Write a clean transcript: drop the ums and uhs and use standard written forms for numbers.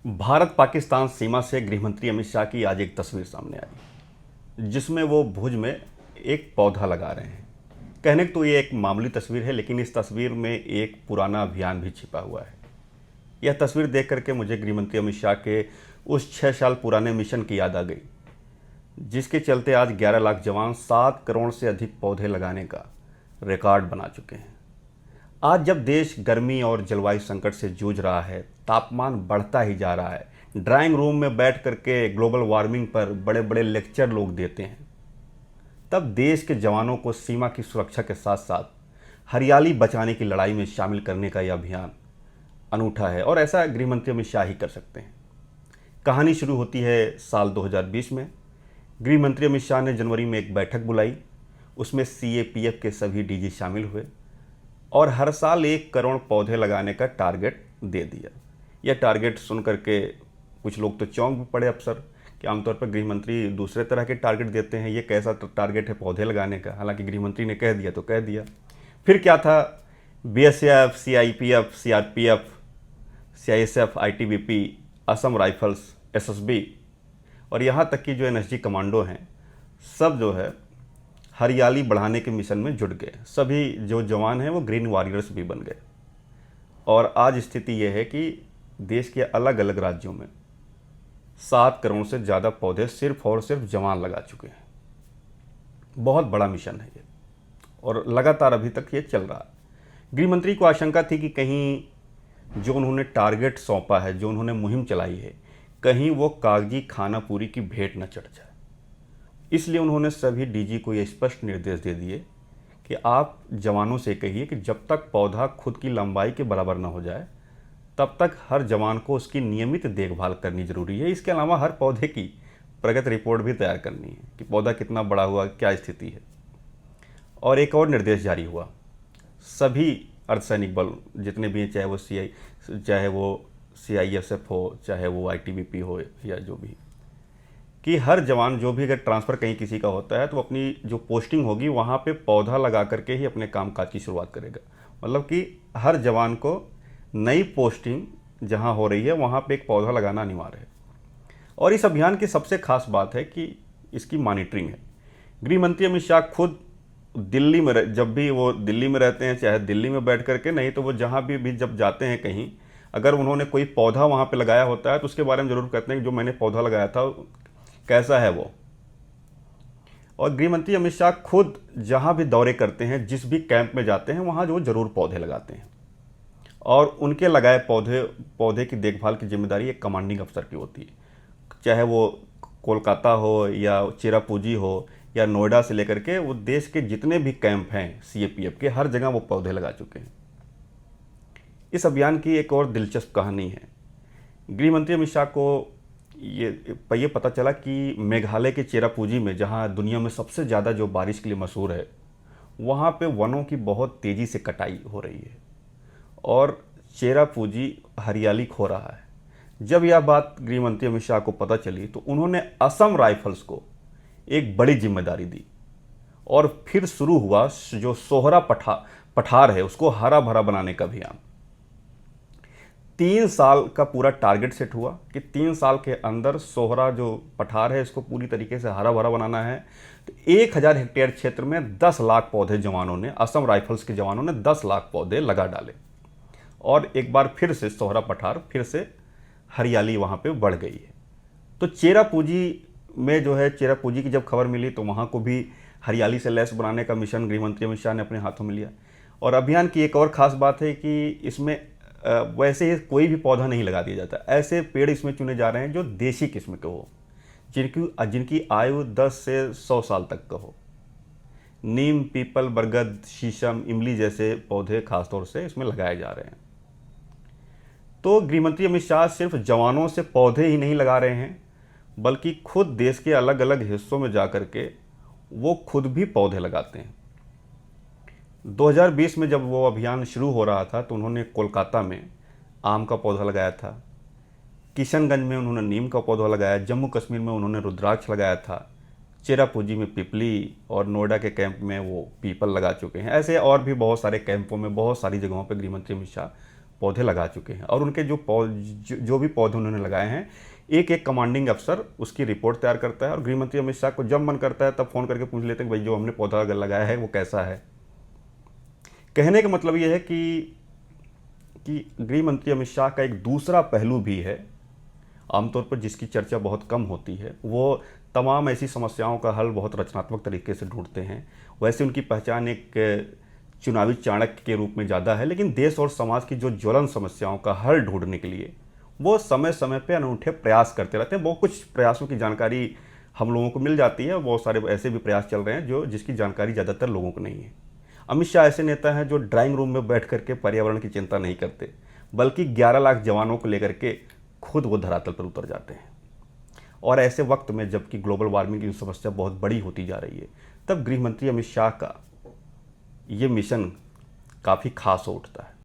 भारत पाकिस्तान सीमा से गृहमंत्री अमित शाह की आज एक तस्वीर सामने आई जिसमें वो भुज में एक पौधा लगा रहे हैं। कहने को तो ये एक मामूली तस्वीर है, लेकिन इस तस्वीर में एक पुराना अभियान भी छिपा हुआ है। यह तस्वीर देख करके मुझे गृहमंत्री अमित शाह के उस 6 साल पुराने मिशन की याद आ गई, जिसके चलते आज 11 लाख जवान 7 करोड़ से अधिक पौधे लगाने का रिकॉर्ड बना चुके हैं। आज जब देश गर्मी और जलवायु संकट से जूझ रहा है, तापमान बढ़ता ही जा रहा है, ड्राइंग रूम में बैठ करके ग्लोबल वार्मिंग पर बड़े बड़े लेक्चर लोग देते हैं, तब देश के जवानों को सीमा की सुरक्षा के साथ साथ हरियाली बचाने की लड़ाई में शामिल करने का यह अभियान अनूठा है और ऐसा गृहमंत्री अमित शाह ही कर सकते हैं। कहानी शुरू होती है साल 2020 में। गृहमंत्री अमित शाह ने जनवरी में एक बैठक बुलाई। उसमें सीएपीएफ के सभी डीजी शामिल हुए और हर साल 1 करोड़ पौधे लगाने का टारगेट दे दिया। यह टारगेट सुन करके कुछ लोग तो चौंक भी पड़े अफसर कि आमतौर पर गृहमंत्री दूसरे तरह के टारगेट देते हैं, ये कैसा टारगेट है पौधे लगाने का। हालांकि गृहमंत्री ने कह दिया तो कह दिया। फिर क्या था, BSF, CIPF, CRPF, CISF, ITBP, Assam rifles, SSB और यहाँ तक कि जो एनएसजी कमांडो हैं, सब जो है हरियाली बढ़ाने के मिशन में जुट गए। सभी जो जवान हैं वो ग्रीन वॉरियर्स भी बन गए और आज स्थिति ये है कि देश के अलग अलग राज्यों में 7 करोड़ से ज़्यादा पौधे सिर्फ और सिर्फ जवान लगा चुके हैं। बहुत बड़ा मिशन है ये और लगातार अभी तक ये चल रहा है। गृहमंत्री को आशंका थी कि कहीं जो उन्होंने टारगेट सौंपा है, जो उन्होंने मुहिम चलाई है, कहीं वो कागजी खाना पूरी की भेंट न चढ़ जाए। इसलिए उन्होंने सभी डीजी को ये स्पष्ट निर्देश दे दिए कि आप जवानों से कहिए कि जब तक पौधा खुद की लंबाई के बराबर न हो जाए तब तक हर जवान को उसकी नियमित देखभाल करनी जरूरी है। इसके अलावा हर पौधे की प्रगति रिपोर्ट भी तैयार करनी है कि पौधा कितना बड़ा हुआ, क्या स्थिति है। और एक और निर्देश जारी हुआ, सभी अर्धसैनिक बल जितने भी हैं, चाहे वो सीआईएसएफ हो, चाहे वो आईटीबीपी हो या जो भी, कि हर जवान जो भी अगर ट्रांसफ़र कहीं किसी का होता है तो अपनी जो पोस्टिंग होगी वहाँ पे पौधा लगा करके ही अपने कामकाज की शुरुआत करेगा। मतलब कि हर जवान को नई पोस्टिंग जहाँ हो रही है वहाँ पे एक पौधा लगाना अनिवार्य है। और इस अभियान की सबसे खास बात है कि इसकी मॉनिटरिंग है। गृहमंत्री अमित शाह खुद दिल्ली में जब भी वो दिल्ली में रहते हैं, चाहे दिल्ली में बैठ करके, नहीं तो वो जहाँ भी जब जाते हैं कहीं, अगर उन्होंने कोई पौधा वहाँ पे लगाया होता है तो उसके बारे में ज़रूर कहते हैं कि जो मैंने पौधा लगाया था कैसा है वो। और गृहमंत्री अमित शाह खुद जहाँ भी दौरे करते हैं, जिस भी कैंप में जाते हैं, वहाँ जो ज़रूर पौधे लगाते हैं और उनके लगाए पौधे की देखभाल की जिम्मेदारी एक कमांडिंग अफसर की होती है। चाहे वो कोलकाता हो या चिरापूंजी हो या नोएडा से लेकर के वो देश के जितने भी कैंप हैं सीएपीएफ के, हर जगह वो पौधे लगा चुके हैं। इस अभियान की एक और दिलचस्प कहानी है। गृहमंत्री अमित शाह को ये पता चला कि मेघालय के चेरापूंजी में, जहाँ दुनिया में सबसे ज़्यादा जो बारिश के लिए मशहूर है, वहाँ पे वनों की बहुत तेज़ी से कटाई हो रही है और चेरापूंजी हरियाली खो रहा है। जब यह बात गृहमंत्री अमित शाह को पता चली तो उन्होंने असम राइफल्स को एक बड़ी जिम्मेदारी दी और फिर शुरू हुआ जो सोहरा पठार है उसको हरा भरा बनाने का अभियान। 3 साल का पूरा टारगेट सेट हुआ कि 3 साल के अंदर सोहरा जो पठार है इसको पूरी तरीके से हरा भरा बनाना है। तो 1000 हेक्टेयर क्षेत्र में 10 लाख पौधे जवानों ने, असम राइफल्स के जवानों ने 10 लाख पौधे लगा डाले और एक बार फिर से सोहरा पठार, फिर से हरियाली वहाँ पे बढ़ गई है। तो चेरापूंजी में जो है, चेरापूंजी की जब खबर मिली तो वहाँ को भी हरियाली से लैस बनाने का मिशन गृहमंत्री अमित शाह ने अपने हाथों में लिया। और अभियान की एक और ख़ास बात है कि इसमें वैसे ही कोई भी पौधा नहीं लगा दिया जाता। ऐसे पेड़ इसमें चुने जा रहे हैं जो देशी किस्म के हो, जिनकी आयु 10 से 100 साल तक का हो। नीम, पीपल, बरगद, शीशम, इमली जैसे पौधे खासतौर से इसमें लगाए जा रहे हैं। तो गृहमंत्री अमित शाह सिर्फ जवानों से पौधे ही नहीं लगा रहे हैं, बल्कि खुद देश के अलग अलग हिस्सों में जा कर के वो खुद भी पौधे लगाते हैं। 2020 में जब वो अभियान शुरू हो रहा था तो उन्होंने कोलकाता में आम का पौधा लगाया था, किशनगंज में उन्होंने नीम का पौधा लगाया, जम्मू कश्मीर में उन्होंने रुद्राक्ष लगाया था, चेरापूंजी में पिपली और नोएडा के कैंप में वो पीपल लगा चुके हैं। ऐसे और भी बहुत सारे कैंपों में, बहुत सारी जगहों पर गृहमंत्री अमित शाह पौधे लगा चुके हैं और उनके जो भी पौधे उन्होंने लगाए हैं, एक एक कमांडिंग अफसर उसकी रिपोर्ट तैयार करता है और गृह मंत्री अमित शाह को जब मन करता है तब फ़ोन करके पूछ लेते हैं कि भाई जो हमने पौधा अगर लगाया है वो कैसा है। कहने का मतलब ये है कि गृह मंत्री अमित शाह का एक दूसरा पहलू भी है, आमतौर पर जिसकी चर्चा बहुत कम होती है। वो तमाम ऐसी समस्याओं का हल बहुत रचनात्मक तरीके से ढूंढते हैं। वैसे उनकी पहचान एक चुनावी चाणक्य के रूप में ज़्यादा है, लेकिन देश और समाज की जो ज्वलन समस्याओं का हल ढूंढने के लिए वो समय समय पर अनूठे प्रयास करते रहते हैं। बहुत कुछ प्रयासों की जानकारी हम लोगों को मिल जाती है, बहुत सारे ऐसे भी प्रयास चल रहे हैं जिसकी जानकारी ज़्यादातर लोगों को नहीं है। अमित शाह ऐसे नेता हैं जो ड्राइंग रूम में बैठ करके पर्यावरण की चिंता नहीं करते, बल्कि 11 लाख जवानों को लेकर के खुद वो धरातल पर उतर जाते हैं। और ऐसे वक्त में जबकि ग्लोबल वार्मिंग की समस्या बहुत बड़ी होती जा रही है, तब गृह मंत्री अमित शाह का ये मिशन काफ़ी खास हो उठता है।